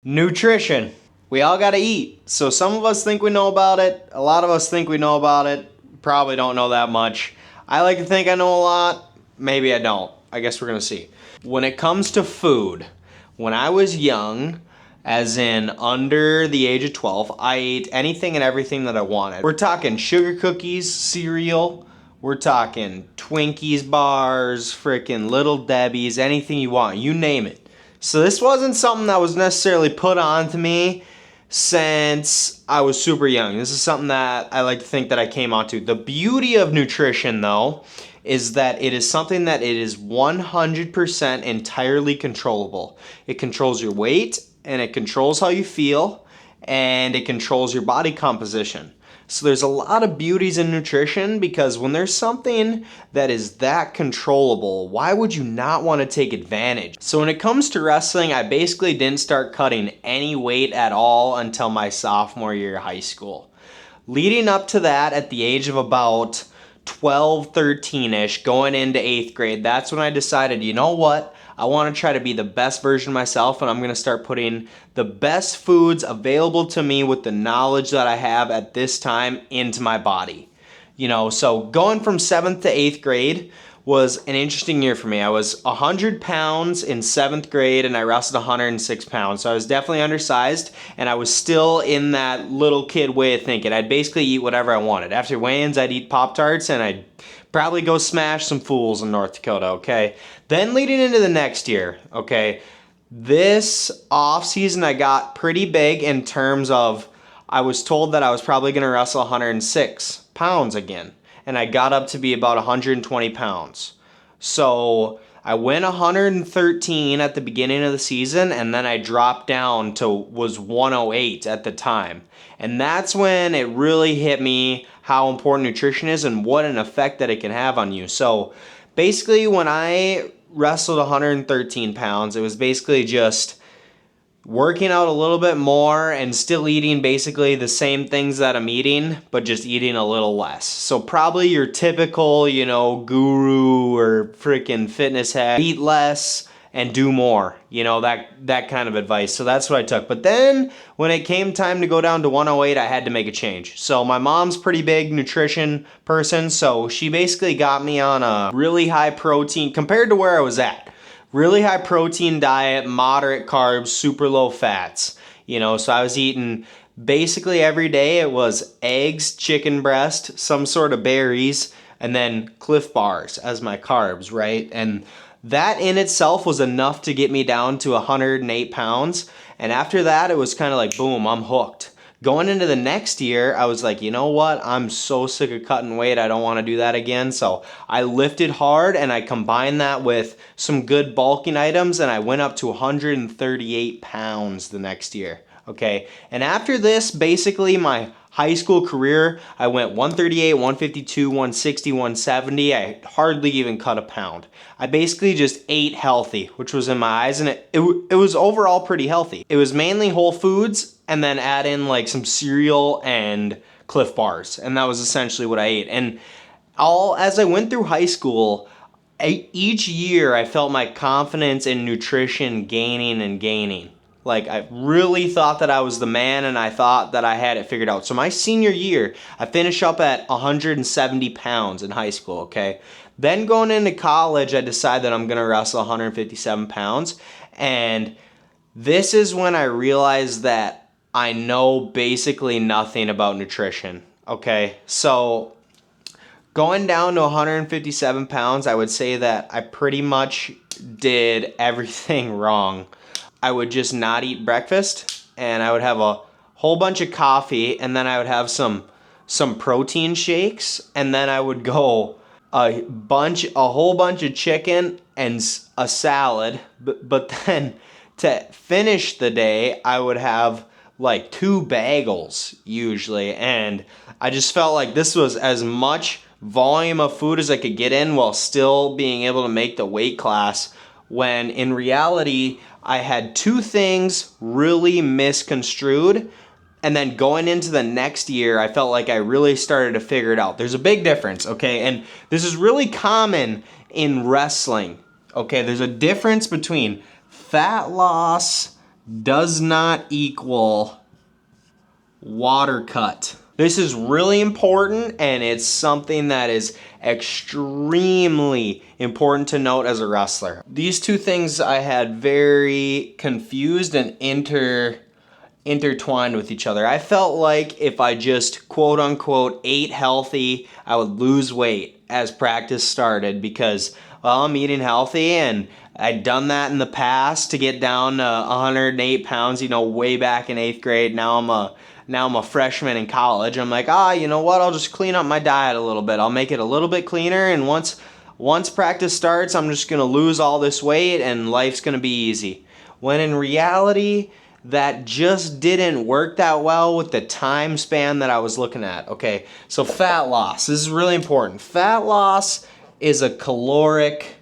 Nutrition. We all gotta eat. So some of us think we know about it. A lot of us think we know about it. Probably don't know that much. I like to think I know a lot. Maybe I don't. I guess we're gonna see. When it comes to food, when I was young, as in under the age of 12, I ate anything and everything that I wanted. We're talking sugar cookies, cereal. We're talking Twinkies bars, freaking Little Debbie's, anything you want, you name it. So this wasn't something that was necessarily put on to me since I was super young. This is something that I like to think that I came onto. The beauty of nutrition, though, is that it is something that it is 100% entirely controllable. It controls your weight, and it controls how you feel, and it controls your body composition. So there's a lot of beauties in nutrition because when there's something that is that controllable, why would you not want to take advantage? So when it comes to wrestling, I basically didn't start cutting any weight at all until my sophomore year of high school. Leading up to that, at the age of about 12, 13-ish, going into 8th grade, that's when I decided, you know what? I want to try to be the best version of myself, and I'm going to start putting the best foods available to me with the knowledge that I have at this time into my body. So going from 7th to 8th grade was an interesting year for me. I was 100 pounds in 7th grade, and I wrestled 106 pounds. So I was definitely undersized, and I was still in that little kid way of thinking. I'd basically eat whatever I wanted. After weigh-ins, I'd eat Pop-Tarts, and I'd probably go smash some fools in North Dakota, okay? Then leading into the next year, okay, this off season I got pretty big in terms of I was told that I was probably going to wrestle 106 pounds again, and I got up to be about 120 pounds. So I went 113 at the beginning of the season, and then I dropped down to was 108 at the time. And that's when it really hit me how important nutrition is and what an effect that it can have on you. So basically when I wrestled 113 pounds, it was basically just working out a little bit more and still eating basically the same things that I'm eating, but just eating a little less. So probably your typical, guru or freaking fitness head, eat less and do more, that kind of advice. So that's what I took. But then when it came time to go down to 108, I had to make a change. So my mom's pretty big nutrition person, so she basically got me on a really high protein compared to where I was at. Really high protein diet, moderate carbs, super low fats. So I was eating basically every day. It was eggs, chicken breast, some sort of berries, and then Cliff Bars as my carbs, right? And that in itself was enough to get me down to 108 pounds. And after that, it was kind of like, boom, I'm hooked. Going into the next year, I was like, you know what? I'm so sick of cutting weight. I don't want to do that again. So I lifted hard and I combined that with some good bulking items, and I went up to 138 pounds the next year. Okay. And after this, basically my high school career, I went 138, 152, 160, 170. I hardly even cut a pound. I basically just ate healthy, which was in my eyes, and it was overall pretty healthy. It was mainly whole foods, and then add in like some cereal and Cliff Bars, and that was essentially what I ate. And as I went through high school, each year I felt my confidence in nutrition gaining and gaining. Like I really thought that I was the man, and I thought that I had it figured out. So my senior year, I finished up at 170 pounds in high school, okay? Then going into college, I decided that I'm gonna wrestle 157 pounds. And this is when I realized that I know basically nothing about nutrition, okay? So going down to 157 pounds, I would say that I pretty much did everything wrong. I would just not eat breakfast, and I would have a whole bunch of coffee, and then I would have some protein shakes, and then I would go a whole bunch of chicken and a salad. But then to finish the day, I would have like 2 bagels usually, and I just felt like this was as much volume of food as I could get in while still being able to make the weight class, when in reality I had 2 things really misconstrued. And then going into the next year, I felt like I really started to figure it out. There's a big difference, okay? And this is really common in wrestling, okay? There's a difference between fat loss, does not equal water cut. This is really important, and it's something that is extremely important to note as a wrestler. These two things I had very confused and intertwined with each other. I felt like if I just quote unquote ate healthy, I would lose weight as practice started because, well, I'm eating healthy and I'd done that in the past to get down to 108 pounds, way back in 8th grade. Now I'm a freshman in college. I'm like, you know what? I'll just clean up my diet a little bit. I'll make it a little bit cleaner, and once practice starts, I'm just going to lose all this weight and life's going to be easy. When in reality, that just didn't work that well with the time span that I was looking at. Okay, so fat loss. This is really important. Fat loss is a caloric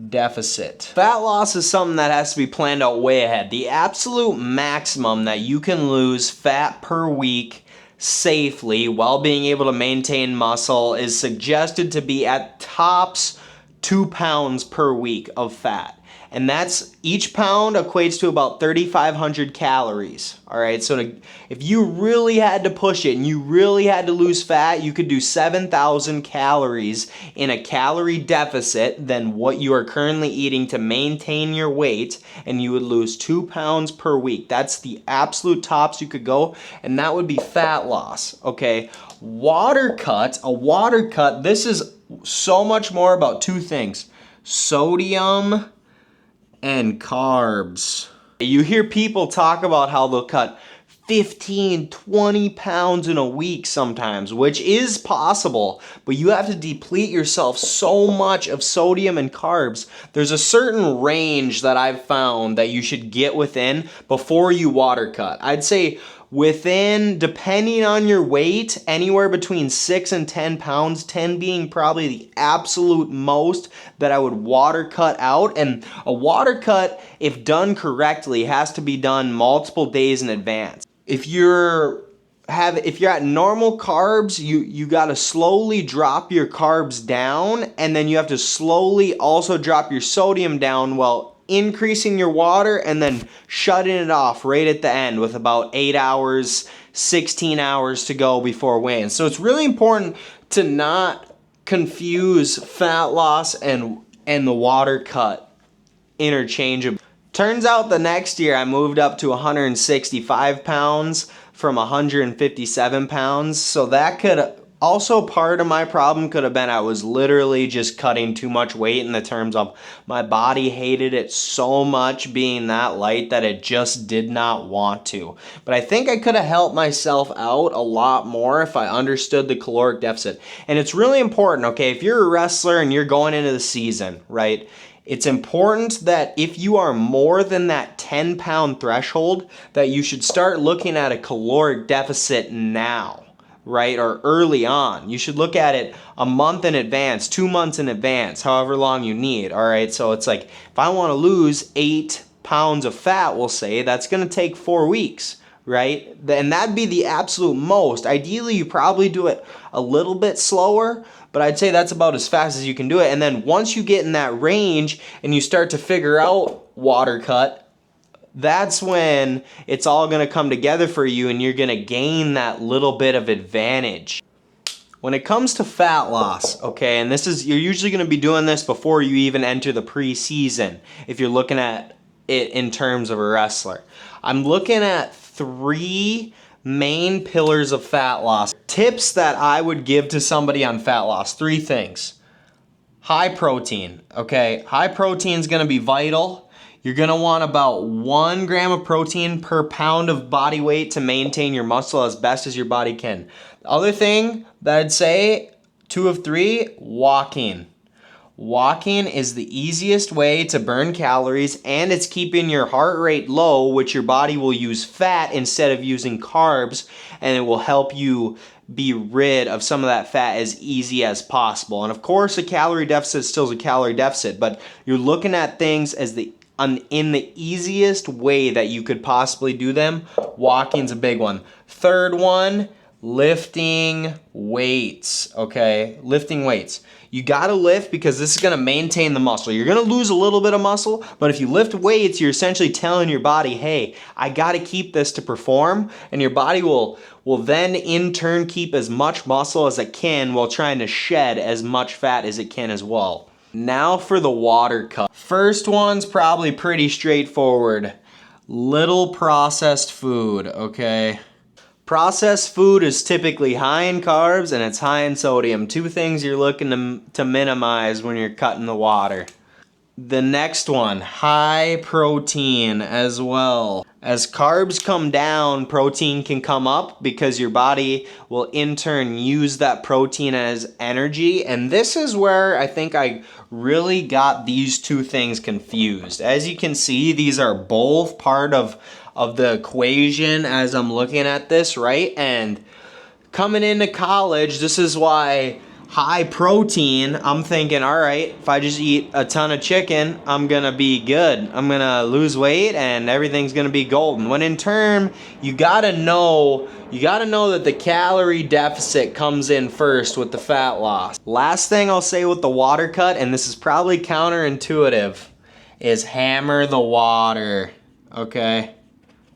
deficit. Fat loss is something that has to be planned out way ahead. The absolute maximum that you can lose fat per week safely while being able to maintain muscle is suggested to be at tops 2 pounds per week of fat. And that's, each pound equates to about 3,500 calories. All right, so if you really had to push it and you really had to lose fat, you could do 7,000 calories in a calorie deficit than what you are currently eating to maintain your weight, and you would lose 2 pounds per week. That's the absolute tops you could go, and that would be fat loss, okay? A water cut, this is so much more about two things: sodium and carbs. You hear people talk about how they'll cut 15, 20 pounds in a week sometimes, which is possible, but you have to deplete yourself so much of sodium and carbs. There's a certain range that I've found that you should get within before you water cut. I'd say within, depending on your weight, anywhere between 6 and 10 pounds, 10 being probably the absolute most that I would water cut out. And a water cut, if done correctly, has to be done multiple days in advance. If you're at normal carbs, you got to slowly drop your carbs down, and then you have to slowly also drop your sodium down while increasing your water and then shutting it off right at the end with about 8 hours, 16 hours to go before weigh-in. So it's really important to not confuse fat loss and the water cut interchangeably. Turns out the next year I moved up to 165 pounds from 157 pounds. So that could also, part of my problem could have been I was literally just cutting too much weight in the terms of my body hated it so much being that light that it just did not want to. But I think I could have helped myself out a lot more if I understood the caloric deficit. And it's really important, okay, if you're a wrestler and you're going into the season, right? It's important that if you are more than that 10-pound threshold, that you should start looking at a caloric deficit now. Right, or early on. You should look at it a month in advance, 2 months in advance, however long you need. All right, so it's like if I want to lose 8 pounds of fat, we'll say, that's going to take 4 weeks, right? And that'd be the absolute most. Ideally, you probably do it a little bit slower, but I'd say that's about as fast as you can do it. And then once you get in that range and you start to figure out water cut, that's when it's all going to come together for you and you're going to gain that little bit of advantage. When it comes to fat loss, okay, and you're usually going to be doing this before you even enter the preseason if you're looking at it in terms of a wrestler. I'm looking at 3 main pillars of fat loss. Tips that I would give to somebody on fat loss: 3 things. High protein, okay? High protein is going to be vital. You're going to want about 1 gram of protein per pound of body weight to maintain your muscle as best as your body can. The other thing that I'd say, 2 of 3, walking. Walking is the easiest way to burn calories, and it's keeping your heart rate low, which your body will use fat instead of using carbs, and it will help you be rid of some of that fat as easy as possible. And of course, a calorie deficit still is a calorie deficit, but you're looking at things as in the easiest way that you could possibly do them. Walking's a big one. Third one, lifting weights, okay? Lifting weights. You gotta lift because this is gonna maintain the muscle. You're gonna lose a little bit of muscle, but if you lift weights, you're essentially telling your body, hey, I gotta keep this to perform, and your body will then in turn keep as much muscle as it can while trying to shed as much fat as it can as well. Now for the water cut. First one's probably pretty straightforward. Little processed food, okay? Processed food is typically high in carbs and it's high in sodium. Two things you're looking to minimize when you're cutting the water. The next one, high protein as well. As carbs come down, protein can come up because your body will in turn use that protein as energy. And this is where I think I really got these two things confused. As you can see, these are both part of the equation as I'm looking at this, right? And coming into college, this is why high protein, I'm thinking, all right, if I just eat a ton of chicken, I'm gonna be good. I'm gonna lose weight and everything's gonna be golden. When in turn, you gotta know that the calorie deficit comes in first with the fat loss. Last thing I'll say with the water cut, and this is probably counterintuitive, is hammer the water, okay?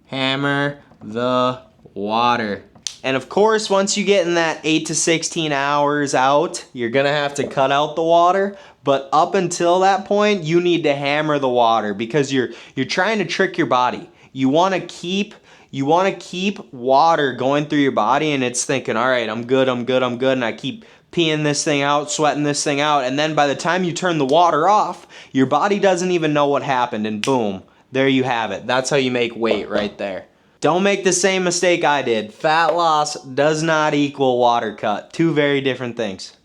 Hammer the water. And of course, once you get in that 8 to 16 hours out, you're gonna have to cut out the water. But up until that point, you need to hammer the water because you're trying to trick your body. You wanna keep water going through your body and it's thinking, all right, I'm good, and I keep peeing this thing out, sweating this thing out, and then by the time you turn the water off, your body doesn't even know what happened, and boom, there you have it. That's how you make weight right there. Don't make the same mistake I did. Fat loss does not equal water cut. Two very different things.